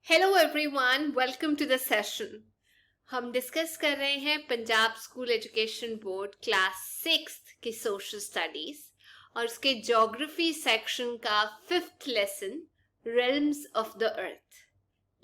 Hello everyone, welcome to the session. हम discuss कर रहे हैं Punjab school education board class 6 की सोशल स्टडीज और उसके ज्योग्राफी सेक्शन का 5th lesson realms of the earth.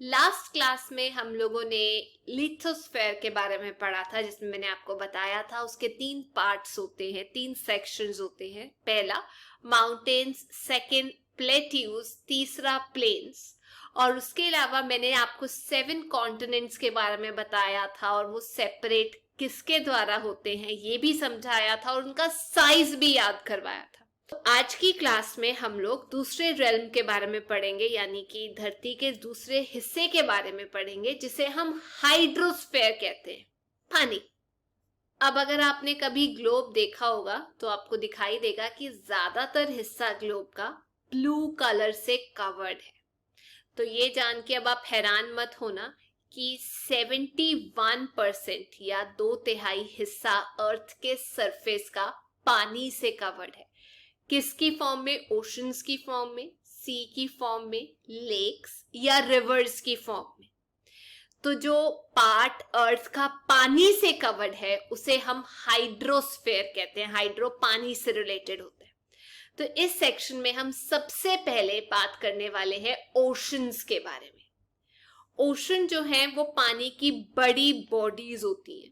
Last class में हम लोगों ने लिथोस्फेयर के बारे में पढ़ा था, जिसमें मैंने आपको बताया था उसके 3 पार्ट्स होते हैं, 3 सेक्शंस होते हैं। पहला माउंटेन्स, सेकंड प्लेट्यूज, तीसरा प्लेन्स। और उसके अलावा मैंने आपको 7 कॉन्टिनेंट्स के बारे में बताया था और वो सेपरेट किसके द्वारा होते हैं ये भी समझाया था और उनका साइज भी याद करवाया था। तो आज की क्लास में हम लोग दूसरे रेल्म के बारे में पढ़ेंगे, यानी कि धरती के दूसरे हिस्से के बारे में पढ़ेंगे, जिसे हम हाइड्रोस्फेयर कहते हैं, पानी। अब अगर आपने कभी ग्लोब देखा होगा तो आपको दिखाई देगा कि ज्यादातर हिस्सा ग्लोब का ब्लू कलर से कवर्ड है। तो ये जान के अब आप हैरान मत होना कि 71% या 2/3 हिस्सा अर्थ के सरफेस का पानी से कवर्ड है। किसकी फॉर्म में? ओशंस की फॉर्म में, सी की फॉर्म में, लेक्स या रिवर्स की फॉर्म में। तो जो पार्ट अर्थ का पानी से कवर्ड है उसे हम हाइड्रोस्फेयर कहते हैं। हाइड्रो पानी से रिलेटेड होता है। तो इस सेक्शन में हम सबसे पहले बात करने वाले हैं ओशंस के बारे में। ओशन जो है वो पानी की बड़ी बॉडीज होती हैं,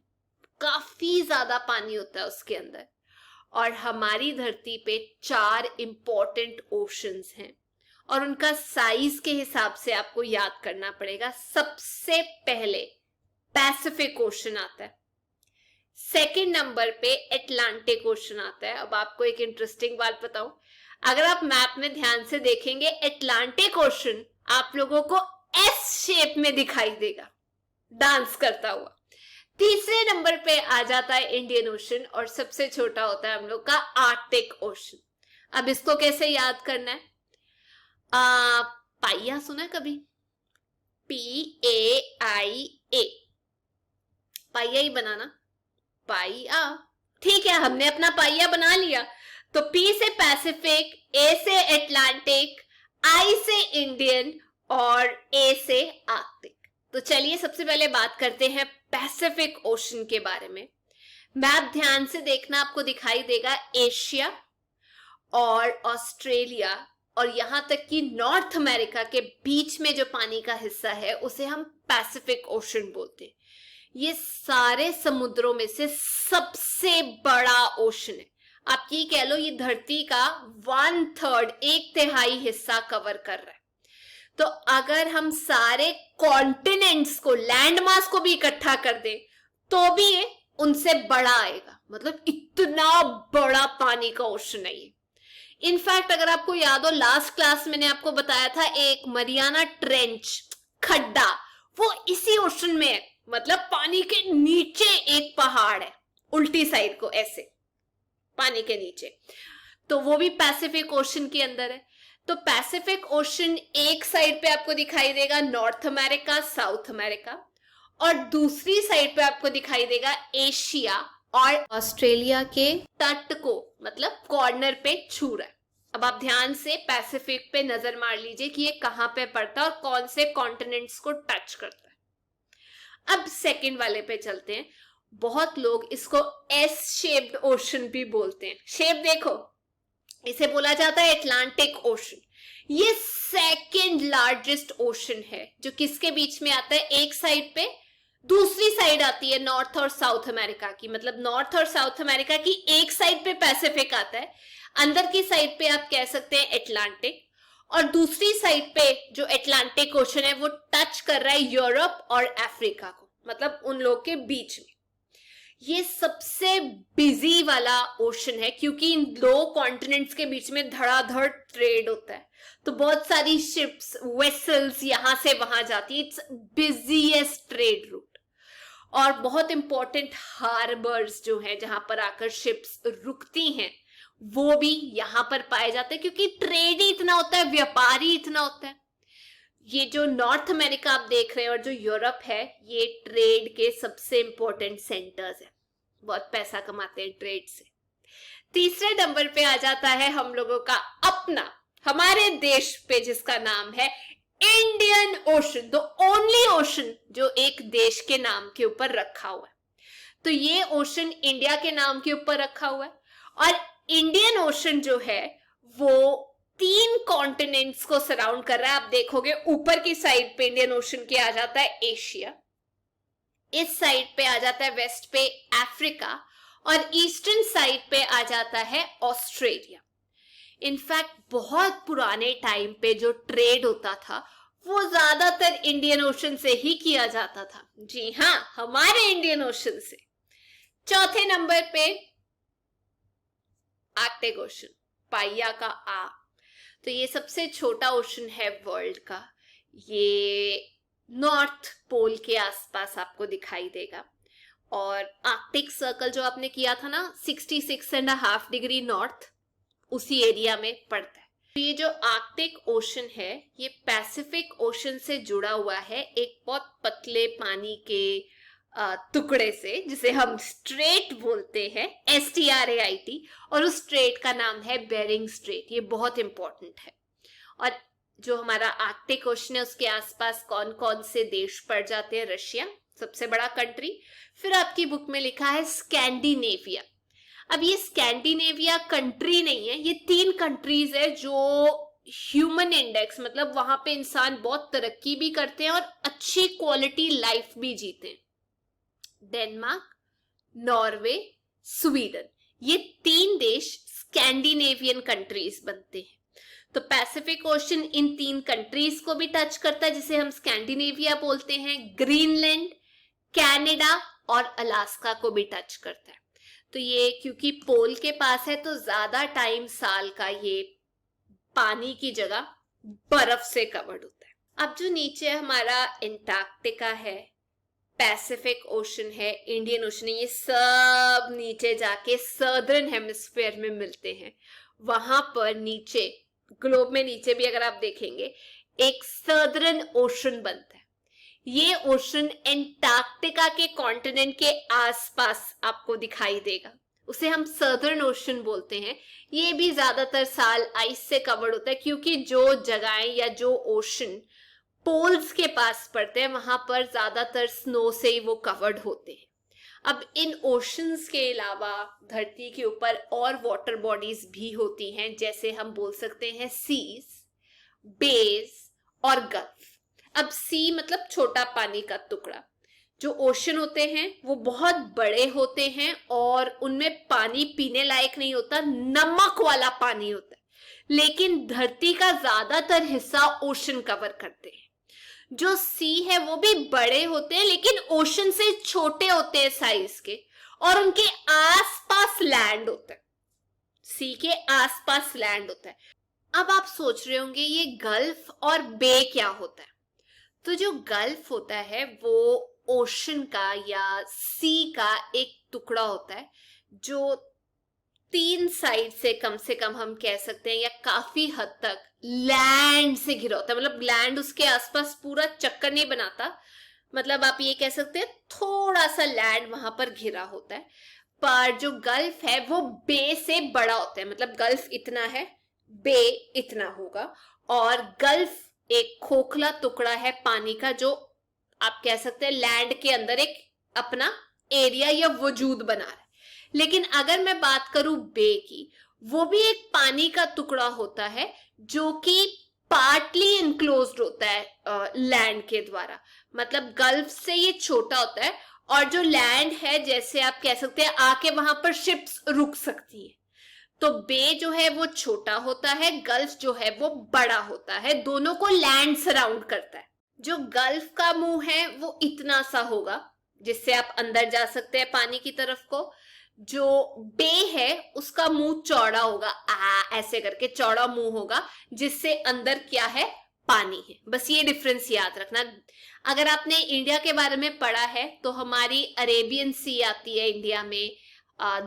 काफी ज्यादा पानी होता है उसके अंदर। और हमारी धरती पे 4 इंपॉर्टेंट ओशंस हैं और उनका साइज के हिसाब से आपको याद करना पड़ेगा। सबसे पहले पैसिफिक ओशन आता है, सेकंड नंबर पे अटलांटिक ओशन आता है। अब आपको एक इंटरेस्टिंग बात बताऊं, अगर आप मैप में ध्यान से देखेंगे अटलांटिक ओशन आप लोगों को एस शेप में दिखाई देगा, डांस करता हुआ। तीसरे नंबर पे आ जाता है इंडियन ओशन और सबसे छोटा होता है हम लोग का आर्कटिक ओशन। अब इसको कैसे याद करना है? पाइया सुना है कभी? PAIA, पाइया ही बनाना, पाइया। ठीक है, हमने अपना पाइया बना लिया। तो P से पैसिफिक, A से अटलांटिक, I से इंडियन और A से आर्कटिक। तो चलिए सबसे पहले बात करते हैं पैसिफिक ओशन के बारे में। मैप ध्यान से देखना, आपको दिखाई देगा एशिया और ऑस्ट्रेलिया और यहां तक कि नॉर्थ अमेरिका के बीच में जो पानी का हिस्सा है उसे हम पैसिफिक ओशन बोलते हैं। ये सारे समुद्रों में से सबसे बड़ा ओशन है। आप ये कह लो ये धरती का 1/3, 1/3 हिस्सा कवर कर रहा है। तो अगर हम सारे कॉन्टिनेंट्स को, लैंड मास को भी इकट्ठा कर दे तो भी ये उनसे बड़ा आएगा। मतलब इतना बड़ा पानी का ओशन है ये। इनफैक्ट अगर आपको याद हो, लास्ट क्लास मैंने आपको बताया था एक मरियाना ट्रेंच, खड्डा, वो इसी ओशन में है। मतलब पानी के नीचे एक पहाड़ है, उल्टी साइड को ऐसे पानी के नीचे। तो वो भी पैसिफिक ओशन के अंदर है। तो पैसिफिक ओशन एक साइड पे आपको दिखाई देगा नॉर्थ अमेरिका, साउथ अमेरिका, और दूसरी साइड पे आपको दिखाई देगा एशिया और ऑस्ट्रेलिया के तट को, मतलब कॉर्नर पे छू रहा है। अब आप ध्यान से पैसिफिक पे नजर मार लीजिए कि ये कहां पे पड़ता है और कौन से कॉन्टिनेंट्स को टच करता है। अब सेकंड वाले पे चलते हैं। बहुत लोग इसको एस शेप्ड ओशन भी बोलते हैं। शेप देखो, इसे बोला जाता है अटलांटिक ओशन। ये सेकंड लार्जेस्ट ओशन है जो किसके बीच में आता है? एक साइड पे, दूसरी साइड आती है नॉर्थ और साउथ अमेरिका की। मतलब नॉर्थ और साउथ अमेरिका की एक साइड पे पैसिफिक आता है, अंदर की साइड पे आप कह सकते हैं अटलांटिक, और दूसरी साइड पे जो अटलांटिक ओशन है वो टच कर रहा है यूरोप और अफ्रीका को, मतलब उन लोग के बीच में। ये सबसे बिजी वाला ओशन है क्योंकि इन 2 कॉन्टिनेंट्स के बीच में धड़ाधड़ ट्रेड होता है। तो बहुत सारी शिप्स, वेसल्स यहां से वहां जाती है। It's busiest trade route. और बहुत इंपॉर्टेंट हार्बर्स जो हैं जहां पर आकर शिप्स रुकती हैं वो भी यहां पर पाए जाते हैं क्योंकि ट्रेड ही इतना होता है, व्यापार ही इतना होता है। ये जो नॉर्थ अमेरिका आप देख रहे हैं और जो यूरोप है, ये ट्रेड के सबसे इंपॉर्टेंट सेंटर्स है। बहुत पैसा कमाते हैं ट्रेड से। तीसरे नंबर पे आ जाता है हम लोगों का अपना, हमारे देश पे, जिसका नाम है Indian ocean, the only ocean जो एक देश के नाम के ऊपर रखा हुआ है। तो ये ओशन इंडिया के नाम के ऊपर रखा हुआ है। और इंडियन ओशन जो है वो 3 कॉन्टिनेंट्स को सराउंड कर रहा है। आप देखोगे ऊपर की साइड पे इंडियन ओशन के आ जाता है एशिया, इस साइड पे आ जाता है वेस्ट पे अफ्रीका, और ईस्टर्न साइड पे आ जाता है ऑस्ट्रेलिया। इनफैक्ट बहुत पुराने टाइम पे जो ट्रेड होता था वो ज्यादातर इंडियन ओशन से ही किया जाता था। जी हाँ, हमारे इंडियन ओशन से। चौथे नंबर पे आर्कटिक ओशन, पाइया का आ। तो ये सबसे छोटा ओशन है वर्ल्ड का। ये नॉर्थ पोल के आसपास आपको दिखाई देगा। और आर्कटिक सर्कल जो आपने किया था ना 66.5 डिग्री नॉर्थ, उसी एरिया में पड़ता है। तो ये जो आर्कटिक ओशन है ये पैसिफिक ओशन से जुड़ा हुआ है एक बहुत पतले पानी के टुकड़े से, जिसे हम स्ट्रेट बोलते हैं, STRAIT, और उस स्ट्रेट का नाम है बेरिंग स्ट्रेट। ये बहुत इंपॉर्टेंट है। और जो हमारा आर्कटिक ओशन है उसके आसपास कौन कौन से देश पड़ जाते हैं? रशिया सबसे बड़ा कंट्री, फिर आपकी बुक में लिखा है स्कैंडिनेविया। अब ये स्कैंडिनेविया कंट्री नहीं है, ये 3 कंट्रीज है जो ह्यूमन इंडेक्स, मतलब वहां पे इंसान बहुत तरक्की भी करते हैं और अच्छी क्वालिटी लाइफ भी जीते हैं। डेनमार्क, नॉर्वे, स्वीडन, ये 3 देश स्कैंडिनेवियन कंट्रीज बनते हैं। तो पैसिफिक ओशन इन 3 कंट्रीज को भी टच करता है जिसे हम स्कैंडिनेविया बोलते हैं। ग्रीनलैंड, कनाडा और अलास्का को भी टच करता है। तो ये क्योंकि पोल के पास है तो ज्यादा टाइम साल का ये पानी की जगह बर्फ से कवर्ड होता है। अब जो नीचे हमारा एंटार्क्टिका है, पैसिफिक ओशन है, इंडियन ओशन है, ये सब नीचे जाके सदर्न हेमिस्फीयर में मिलते हैं। वहां पर नीचे ग्लोब में नीचे भी अगर आप देखेंगे एक सदर्न ओशन बनता है। ये ओशन एंटार्क्टिका के कॉन्टिनेंट के आसपास आपको दिखाई देगा, उसे हम सदर्न ओशन बोलते हैं। ये भी ज्यादातर साल आइस से कवर्ड होता है क्योंकि जो जगहें या जो ओशन पोल्स के पास पड़ते हैं वहां पर ज्यादातर स्नो से ही वो कवर्ड होते हैं। अब इन ओशंस के अलावा धरती के ऊपर और वाटर बॉडीज भी होती हैं, जैसे हम बोल सकते हैं सीज, बेज और गल्फ। अब सी मतलब छोटा पानी का टुकड़ा। जो ओशन होते हैं वो बहुत बड़े होते हैं और उनमें पानी पीने लायक नहीं होता, नमक वाला पानी होता है। लेकिन धरती का ज्यादातर हिस्सा ओशन कवर करते हैं। जो सी है वो भी बड़े होते हैं लेकिन ओशन से छोटे होते हैं साइज के, और उनके आसपास लैंड होता है। सी के आसपास लैंड होता है। अब आप सोच रहे होंगे ये गल्फ और बे क्या होता है? तो जो गल्फ होता है वो ओशन का या सी का एक टुकड़ा होता है जो 3 साइड से कम हम कह सकते हैं या काफी हद तक लैंड से घिरा होता है। मतलब लैंड उसके आसपास पूरा चक्कर नहीं बनाता, मतलब आप ये कह सकते हैं थोड़ा सा लैंड वहां पर घिरा होता है। पर जो गल्फ है वो बे से बड़ा होता है, मतलब गल्फ इतना है, बे इतना होगा। और गल्फ एक खोखला टुकड़ा है पानी का जो आप कह सकते हैं लैंड के अंदर एक अपना एरिया या वजूद बना रहा है। लेकिन अगर मैं बात करूं बे की, वो भी एक पानी का टुकड़ा होता है जो कि पार्टली इनक्लोज्ड होता है लैंड के द्वारा। मतलब गल्फ से ये छोटा होता है और जो लैंड है जैसे आप कह सकते हैं आके वहां पर शिप्स रुक सकती है। तो बे जो है वो छोटा होता है, गल्फ जो है वो बड़ा होता है, दोनों को लैंड सराउंड करता है। जो गल्फ का मुंह है वो इतना सा होगा जिससे आप अंदर जा सकते हैं पानी की तरफ को। जो बे है उसका मुंह चौड़ा होगा, ऐसे करके चौड़ा मुंह होगा जिससे अंदर क्या है, पानी है। बस ये डिफरेंस याद रखना। अगर आपने इंडिया के बारे में पढ़ा है तो हमारी अरेबियन सी आती है इंडिया में,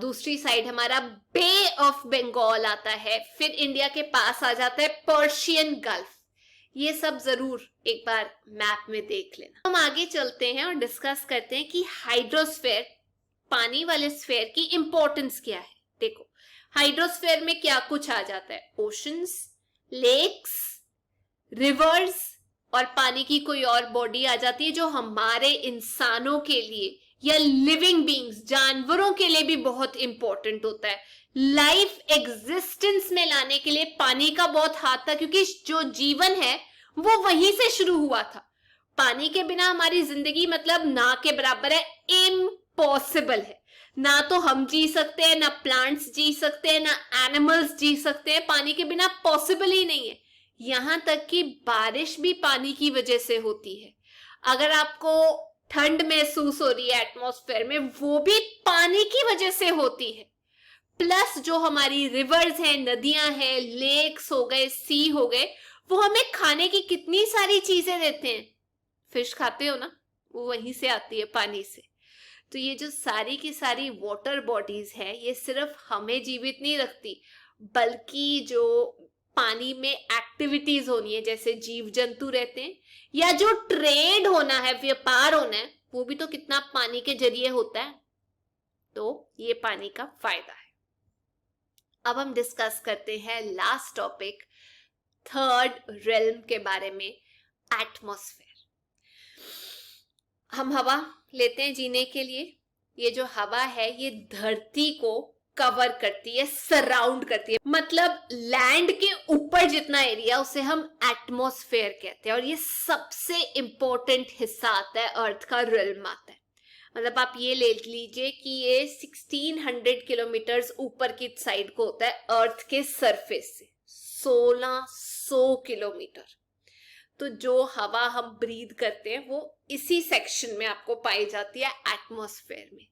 दूसरी साइड हमारा बे ऑफ बंगाल आता है, फिर इंडिया के पास आ जाता है पर्शियन गल्फ। ये सब जरूर एक बार मैप में देख लेना। हम आगे चलते हैं और डिस्कस करते हैं कि हाइड्रोस्फीयर, पानी वाले स्फीयर की इंपॉर्टेंस क्या है। देखो हाइड्रोस्फीयर में क्या कुछ आ जाता है, ओशंस, लेक्स, रिवर्स, और पानी की कोई और बॉडी आ जाती है जो हमारे इंसानों के लिए या लिविंग बींग्स जानवरों के लिए भी बहुत इंपॉर्टेंट होता है। लाइफ एग्जिस्टेंस में लाने के लिए पानी का बहुत हाथ था, क्योंकि जो जीवन है वो वहीं से शुरू हुआ था। पानी के बिना हमारी जिंदगी मतलब ना के बराबर है, इम्पॉसिबल है। ना तो हम जी सकते हैं, ना प्लांट्स जी सकते हैं, ना एनिमल्स जी सकते हैं, पानी के बिना पॉसिबल ही नहीं है। यहां तक कि बारिश भी पानी की वजह से होती है। अगर आपको ठंड महसूस हो रही है एटमॉस्फेयर में, वो भी पानी की वजह से होती है। प्लस जो हमारी रिवर्स हैं, नदियां हैं, लेक्स हो गए, सी हो गए, वो हमें खाने की कितनी सारी चीजें देते हैं। फिश खाते हो ना, वो वहीं से आती है, पानी से। तो ये जो सारी की सारी वाटर बॉडीज है, ये सिर्फ हमें जीवित नहीं रखती, बल्कि जो पानी में एक्टिविटीज होनी है, जैसे जीव जंतु रहते हैं, या जो ट्रेड होना है, व्यापार होना है, वो भी तो कितना पानी के जरिए होता है। तो ये पानी का फायदा है। अब हम डिस्कस करते हैं लास्ट टॉपिक, थर्ड रेल्म के बारे में, एटमॉस्फेयर। हम हवा लेते हैं जीने के लिए। ये जो हवा है ये धरती को कवर करती है, सराउंड करती है, मतलब लैंड के ऊपर जितना एरिया उसे हम एटमॉस्फेयर कहते हैं। और ये सबसे इंपॉर्टेंट हिस्सा आता है, अर्थ का रिल्म आता है। मतलब आप ये ले लीजिए कि ये 1600 किलोमीटर्स ऊपर की साइड को होता है, अर्थ के सरफेस से 1600 किलोमीटर। तो जो हवा हम ब्रीद करते हैं वो इसी सेक्शन में आपको पाई जाती है, एटमॉस्फेयर में।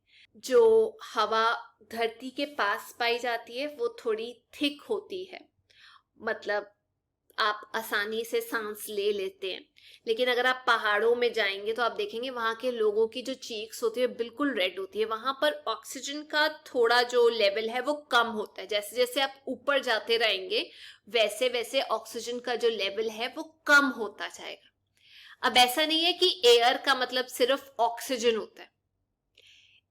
जो हवा धरती के पास पाई जाती है वो थोड़ी थिक होती है, मतलब आप आसानी से सांस ले लेते हैं। लेकिन अगर आप पहाड़ों में जाएंगे तो आप देखेंगे वहां के लोगों की जो चीक्स होती है बिल्कुल रेड होती है। वहां पर ऑक्सीजन का थोड़ा जो लेवल है वो कम होता है। जैसे जैसे आप ऊपर जाते रहेंगे वैसे वैसे ऑक्सीजन का जो लेवल है वो कम होता जाएगा। अब ऐसा नहीं है कि एयर का मतलब सिर्फ ऑक्सीजन होता है।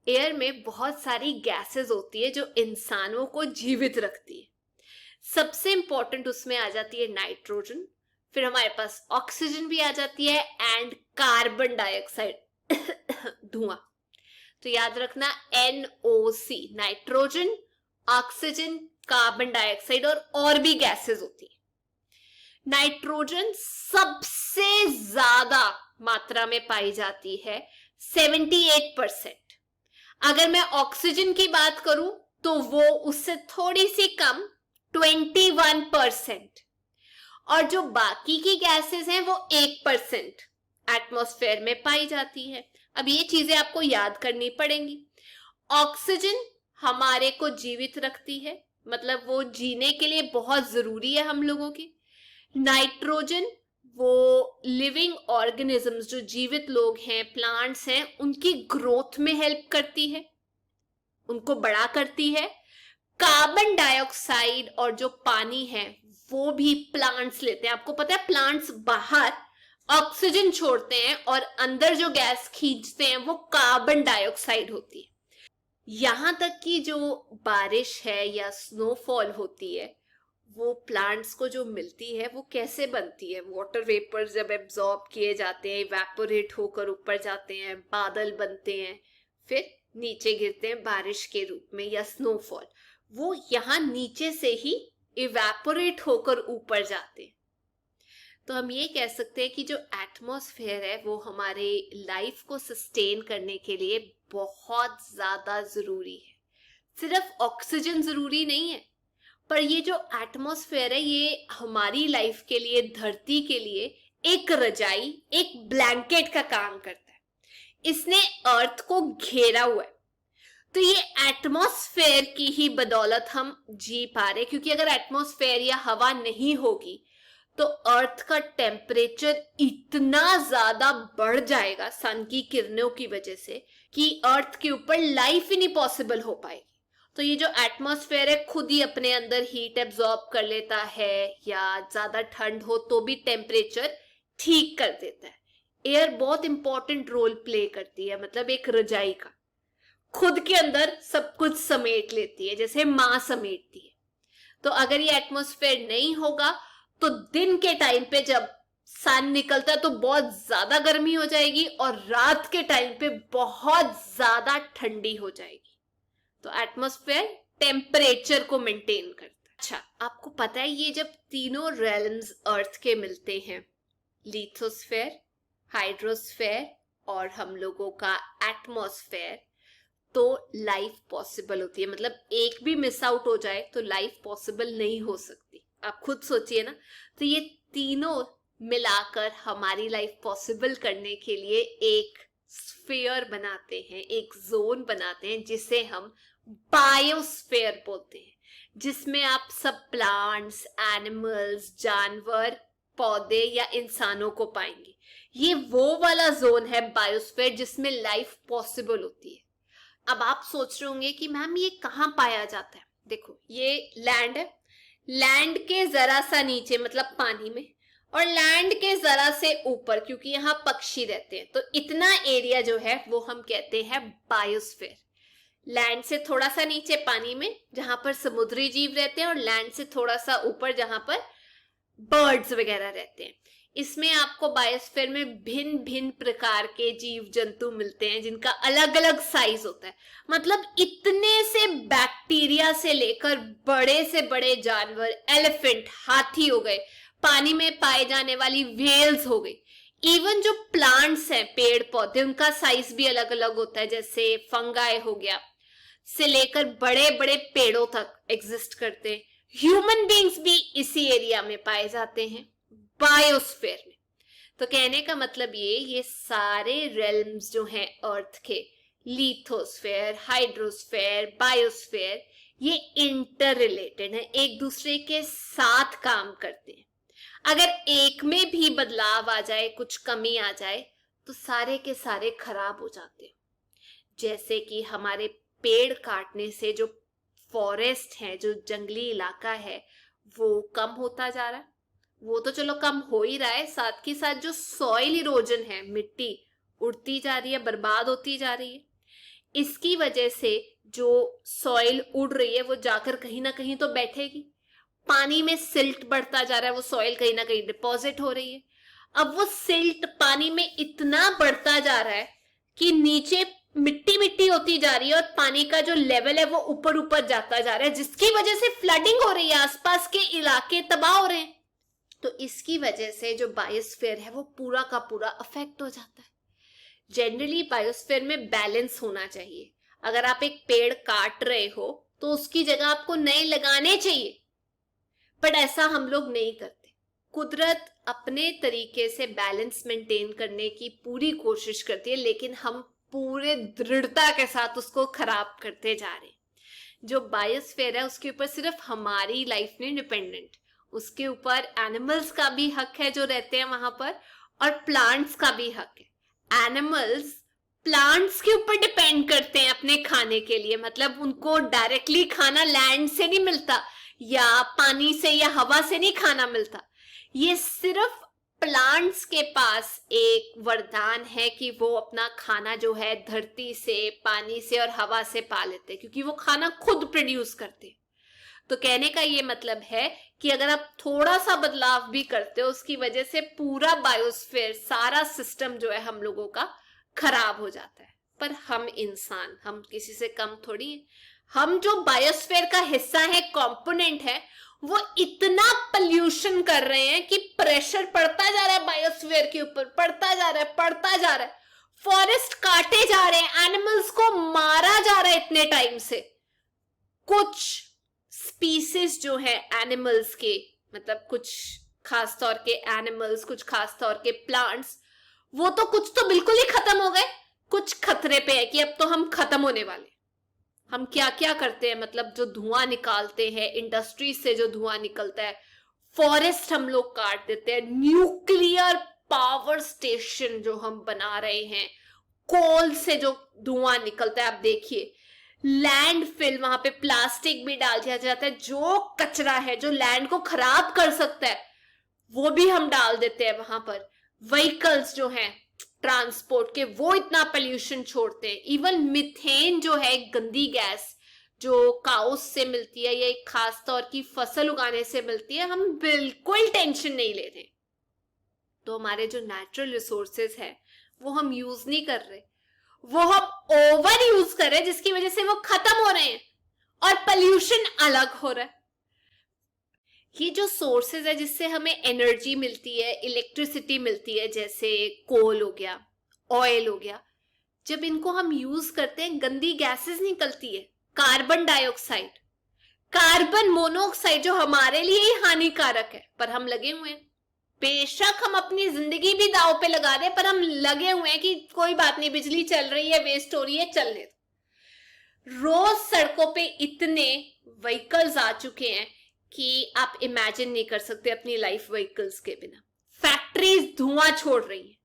एयर में बहुत सारी गैसेस होती है जो इंसानों को जीवित रखती है। सबसे इंपॉर्टेंट उसमें आ जाती है नाइट्रोजन, फिर हमारे पास ऑक्सीजन भी आ जाती है, एंड कार्बन डाइऑक्साइड धुआं। तो याद रखना NOC, nitrogen, oxygen, carbon dioxide और भी गैसेस होती है। नाइट्रोजन सबसे ज्यादा मात्रा में पाई जाती है, 78%। अगर मैं ऑक्सीजन की बात करूं तो वो उससे थोड़ी सी कम, 21%। और जो बाकी की गैसेस हैं वो 1% एटमॉस्फेयर में पाई जाती है। अब ये चीजें आपको याद करनी पड़ेंगी। ऑक्सीजन हमारे को जीवित रखती है, मतलब वो जीने के लिए बहुत जरूरी है हम लोगों की। नाइट्रोजन वो लिविंग ऑर्गेनिजम्स, जो जीवित लोग हैं, प्लांट्स हैं, उनकी ग्रोथ में हेल्प करती है, उनको बड़ा करती है। कार्बन डाइऑक्साइड और जो पानी है वो भी प्लांट्स लेते हैं। आपको पता है प्लांट्स बाहर ऑक्सीजन छोड़ते हैं और अंदर जो गैस खींचते हैं वो कार्बन डाइऑक्साइड होती है। यहां तक कि जो बारिश है या स्नोफॉल होती है वो प्लांट्स को जो मिलती है वो कैसे बनती है? वाटर वेपर जब एब्जॉर्ब किए जाते हैं, इवेपोरेट होकर ऊपर जाते हैं, बादल बनते हैं, फिर नीचे गिरते हैं बारिश के रूप में या स्नोफॉल। वो यहाँ नीचे से ही इवेपोरेट होकर ऊपर जाते हैं। तो हम ये कह सकते हैं कि जो एटमॉस्फेयर है वो हमारे लाइफ को सस्टेन करने के लिए बहुत ज्यादा जरूरी है। सिर्फ ऑक्सीजन जरूरी नहीं है, पर ये जो एटमॉस्फेयर है ये हमारी लाइफ के लिए, धरती के लिए एक रजाई, एक ब्लैंकेट का काम करता है। इसने अर्थ को घेरा हुआ है। तो ये एटमॉस्फेयर की ही बदौलत हम जी पा रहे, क्योंकि अगर एटमॉस्फेयर या हवा नहीं होगी तो अर्थ का टेम्परेचर इतना ज्यादा बढ़ जाएगा सन की किरणों की वजह से कि अर्थ के ऊपर लाइफ ही नहीं पॉसिबल हो पाएगी। तो ये जो एटमॉस्फेयर है खुद ही अपने अंदर हीट एब्जॉर्ब कर लेता है, या ज्यादा ठंड हो तो भी टेम्परेचर ठीक कर देता है। एयर बहुत इंपॉर्टेंट रोल प्ले करती है, मतलब एक रजाई का, खुद के अंदर सब कुछ समेट लेती है, जैसे मां समेटती है। तो अगर ये एटमॉस्फेयर नहीं होगा तो दिन के टाइम पे जब सन निकलता है तो बहुत ज्यादा गर्मी हो जाएगी और रात के टाइम पे बहुत ज्यादा ठंडी हो जाएगी। तो एटमॉस्फेयर टेम्परेचर को मेंटेन करता है। अच्छा, आपको पता है ये जब तीनों रेल्म्स अर्थ के मिलते हैं, लिथोस्फेयर, हाइड्रोस्फेयर और हम लोगों का एटमॉस्फेयर, तो लाइफ पॉसिबल होती है। मतलब एक भी मिस आउट हो जाए तो लाइफ पॉसिबल नहीं हो सकती। आप खुद सोचिए ना। तो ये तीनों मिलाकर हमारी लाइफ पॉसिबल करने के लिए एक स्फीयर बनाते हैं, एक जोन बनाते हैं जिसे हम बायोस्फीयर बोलते हैं, जिसमें आप सब प्लांट्स, एनिमल्स, जानवर, पौधे या इंसानों को पाएंगे। ये वो वाला जोन है बायोस्फीयर जिसमें लाइफ पॉसिबल होती है। अब आप सोच रहे होंगे कि मैम ये कहाँ पाया जाता है। देखो, ये लैंड है, लैंड के जरा सा नीचे मतलब पानी में, और लैंड के जरा से ऊपर क्योंकि यहाँ पक्षी रहते हैं, तो इतना एरिया जो है वो हम कहते हैं बायोस्फीयर। लैंड से थोड़ा सा नीचे पानी में जहां पर समुद्री जीव रहते हैं, और लैंड से थोड़ा सा ऊपर जहां पर बर्ड्स वगैरह रहते हैं। इसमें आपको बायोस्फीयर में भिन्न भिन्न प्रकार के जीव जंतु मिलते हैं जिनका अलग अलग साइज होता है। मतलब इतने से बैक्टीरिया से लेकर बड़े से बड़े जानवर, एलिफेंट, हाथी हो गए, पानी में पाए जाने वाली व्हेल्स हो गई, इवन जो प्लांट्स हैं, पेड़ पौधे, उनका साइज भी अलग अलग होता है। जैसे फंगाई हो गया से लेकर बड़े बड़े पेड़ों तक एग्जिस्ट करते हैं। ह्यूमन बींग्स भी इसी एरिया में पाए जाते हैं, बायोस्फीयर में। तो कहने का मतलब ये सारे रेल्म्स जो हैं अर्थ के, लिथोस्फीयर, हाइड्रोस्फीयर, बायोस्फीयर, ये इंटर रिलेटेड है, एक दूसरे के साथ काम करते हैं। अगर एक में भी बदलाव आ जाए, कुछ कमी आ जाए, तो सारे के सारे खराब हो जाते हैं। जैसे कि हमारे पेड़ काटने से जो फॉरेस्ट है, जो जंगली इलाका है, वो कम होता जा रहा है। वो तो चलो कम हो ही रहा है, साथ ही साथ जो सॉइल इरोजन है, मिट्टी उड़ती जा रही है, बर्बाद होती जा रही है। इसकी वजह से जो सॉइल उड़ रही है वो जाकर कहीं ना कहीं तो बैठेगी। पानी में सिल्ट बढ़ता जा रहा है, वो सॉइल कहीं ना कहीं डिपॉजिट हो रही है। अब वो सिल्ट पानी में इतना बढ़ता जा रहा है कि नीचे मिट्टी मिट्टी होती जा रही है और पानी का जो लेवल है वो ऊपर ऊपर जाता जा रहा है, जिसकी वजह से फ्लडिंग हो रही है, आसपास के इलाके तबाह हो रहे हैं। तो इसकी वजह से जो बायोस्फीयर है वो पूरा का पूरा अफेक्ट हो जाता है। जनरली बायोस्फीयर में बैलेंस होना चाहिए। अगर आप एक पेड़ काट रहे हो तो उसकी जगह आपको नए लगाने चाहिए, बट ऐसा हम लोग नहीं करते। कुदरत अपने तरीके से बैलेंस मेंटेन करने की पूरी कोशिश करती है, लेकिन हम पूरे दृढ़ता के साथ उसको खराब करते जा रहे हैं। जो बायोस्फीयर है उसके ऊपर सिर्फ हमारी लाइफ नहीं डिपेंडेंट, उसके ऊपर एनिमल्स का भी हक है जो रहते हैं वहां पर, और प्लांट्स का भी हक है। एनिमल्स प्लांट्स के ऊपर डिपेंड करते हैं अपने खाने के लिए। मतलब उनको डायरेक्टली खाना लैंड से नहीं मिलता, या पानी से या हवा से नहीं खाना मिलता। ये सिर्फ प्लांट्स के पास एक वरदान है कि वो अपना खाना जो है धरती से, पानी से और हवा से पा लेते हैं, क्योंकि वो खाना खुद प्रोड्यूस करते हैं। तो कहने का ये मतलब है कि अगर आप थोड़ा सा बदलाव भी करते हो, उसकी वजह से पूरा बायोस्फीयर, सारा सिस्टम जो है हम लोगों का खराब हो जाता है। पर हम इंसान, हम किसी से कम थोड़ी हैं। हम जो बायोस्फीयर का हिस्सा है, कंपोनेंट है, वो इतना पोल्यूशन कर रहे हैं कि प्रेशर पड़ता जा रहा है बायोस्फीयर के ऊपर, पड़ता जा रहा है, पड़ता जा रहा है। फॉरेस्ट काटे जा रहे हैं, एनिमल्स को मारा जा रहा है इतने टाइम से। कुछ स्पीसीज जो है एनिमल्स के, मतलब कुछ खास तौर के एनिमल्स, कुछ खास तौर के प्लांट्स, वो तो कुछ तो बिल्कुल ही खत्म हो गए, कुछ खतरे पे है कि अब तो हम खत्म होने वाले। हम क्या क्या करते हैं, मतलब जो धुआं निकालते हैं, इंडस्ट्री से जो धुआं निकलता है, फॉरेस्ट हम लोग काट देते हैं, न्यूक्लियर पावर स्टेशन जो हम बना रहे हैं, कोल से जो धुआं निकलता है, आप देखिए लैंडफिल, वहां पे प्लास्टिक भी डाल दिया जाता है। जो कचरा है जो लैंड को खराब कर सकता है वो भी हम डाल देते हैं वहां पर। व्हीकल्स जो हैं ट्रांसपोर्ट के, वो इतना पोल्यूशन छोड़ते हैं। इवन मिथेन जो है, गंदी गैस जो काउस से मिलती है या एक खास तौर की फसल उगाने से मिलती है, हम बिल्कुल टेंशन नहीं ले रहे। तो हमारे जो नेचुरल रिसोर्सेज है वो हम यूज नहीं कर रहे, वो हम ओवर यूज कर रहे हैं, जिसकी वजह से वो खत्म हो रहे हैं और पोल्यूशन अलग हो रहा है। ये जो सोर्सेज है जिससे हमें एनर्जी मिलती है, इलेक्ट्रिसिटी मिलती है, जैसे कोल हो गया, ऑयल हो गया, जब इनको हम यूज करते हैं गंदी गैसेस निकलती है, कार्बन डाइऑक्साइड, कार्बन मोनोऑक्साइड, जो हमारे लिए ही हानिकारक है, पर हम लगे हुए हैं। बेशक हम अपनी जिंदगी भी दांव पे लगा दें, पर हम लगे हुए हैं कि कोई बात नहीं, बिजली चल रही है, वेस्ट हो रही है, चलने दो। रोज सड़कों पे इतने व्हीकल्स आ चुके हैं कि आप इमेजिन नहीं कर सकते अपनी लाइफ व्हीकल्स के बिना। फैक्ट्रीज धुआं छोड़ रही हैं,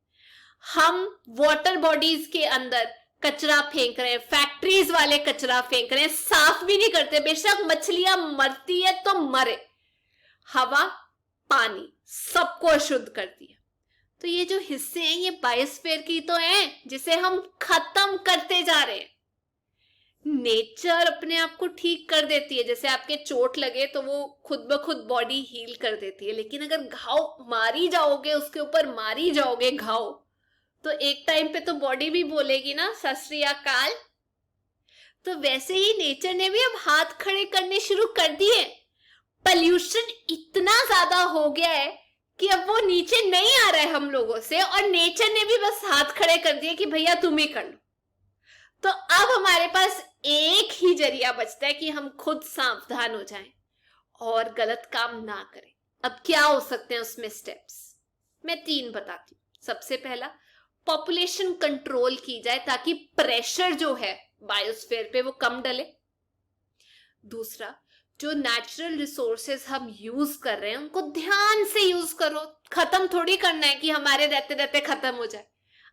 हम वाटर बॉडीज के अंदर कचरा फेंक रहे हैं, फैक्ट्रीज वाले कचरा फेंक रहे हैं, साफ भी नहीं करते। बेशक मछलियां मरती है तो मरे, हवा पानी सबको अशुद्ध कर दिया। तो ये जो हिस्से हैं ये बायोस्फीयर की तो हैं, जिसे हम खत्म करते जा रहे हैं। नेचर अपने आप को ठीक कर देती है, जैसे आपके चोट लगे तो वो खुद ब खुद बॉडी हील कर देती है, लेकिन अगर घाव मारी जाओगे, उसके ऊपर मारी जाओगे घाव, तो एक टाइम पे तो बॉडी भी बोलेगी ना सत श्री अकाल। तो वैसे ही नेचर ने भी अब हाथ खड़े करने शुरू कर दिए। पोल्यूशन इतना ज्यादा हो गया है कि अब वो नीचे नहीं आ रहा है हम लोगों से, और नेचर ने भी बस हाथ खड़े कर दिए कि भैया तुम ही कर लो। तो अब हमारे पास एक ही जरिया बचता है कि हम खुद सावधान हो जाएं और गलत काम ना करें। अब क्या हो सकते हैं उसमें स्टेप्स, मैं 3 बताती हूँ। सबसे पहला, पॉपुलेशन कंट्रोल की जाए ताकि प्रेशर जो है बायोस्फीयर पे वो कम डले। दूसरा, जो नेचुरल रिसोर्सेज हम यूज कर रहे हैं उनको ध्यान से यूज करो, खत्म थोड़ी करना है कि हमारे रहते रहते खत्म हो जाए।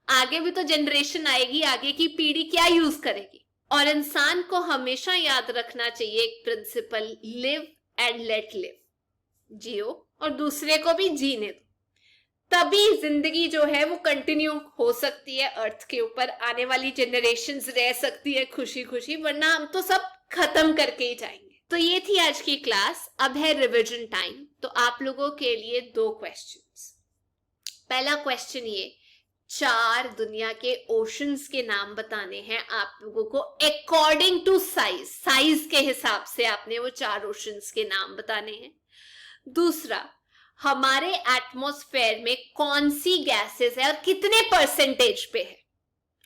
आगे भी तो जनरेशन आएगी, आगे की पीढ़ी क्या यूज करेगी। और इंसान को हमेशा याद रखना चाहिए एक principle, live and let live, जियो और दूसरे को भी जीने दो, तभी जिंदगी जो है वो कंटिन्यू हो सकती है अर्थ के ऊपर, आने वाली जनरेशंस रह सकती है खुशी खुशी, वरना हम तो सब खत्म करके ही जाएंगे। तो ये थी आज की क्लास। अब है रिवीजन टाइम। तो आप लोगों के लिए 2 क्वेश्चंस। पहला क्वेश्चन ये, 4 दुनिया के ओशंस के नाम बताने हैं आप लोगों को अकॉर्डिंग टू साइज, साइज के हिसाब से आपने वो 4 ओशंस के नाम बताने हैं। दूसरा, हमारे एटमॉस्फेयर में कौन सी गैसेस है और कितने परसेंटेज पे है,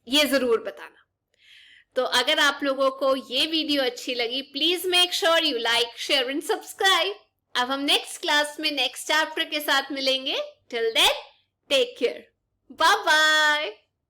ये जरूर बताना। तो अगर आप लोगों को ये वीडियो अच्छी लगी, please make sure you like, share and subscribe. अब हम नेक्स्ट क्लास में नेक्स्ट चैप्टर के साथ मिलेंगे। Till then take care, bye bye.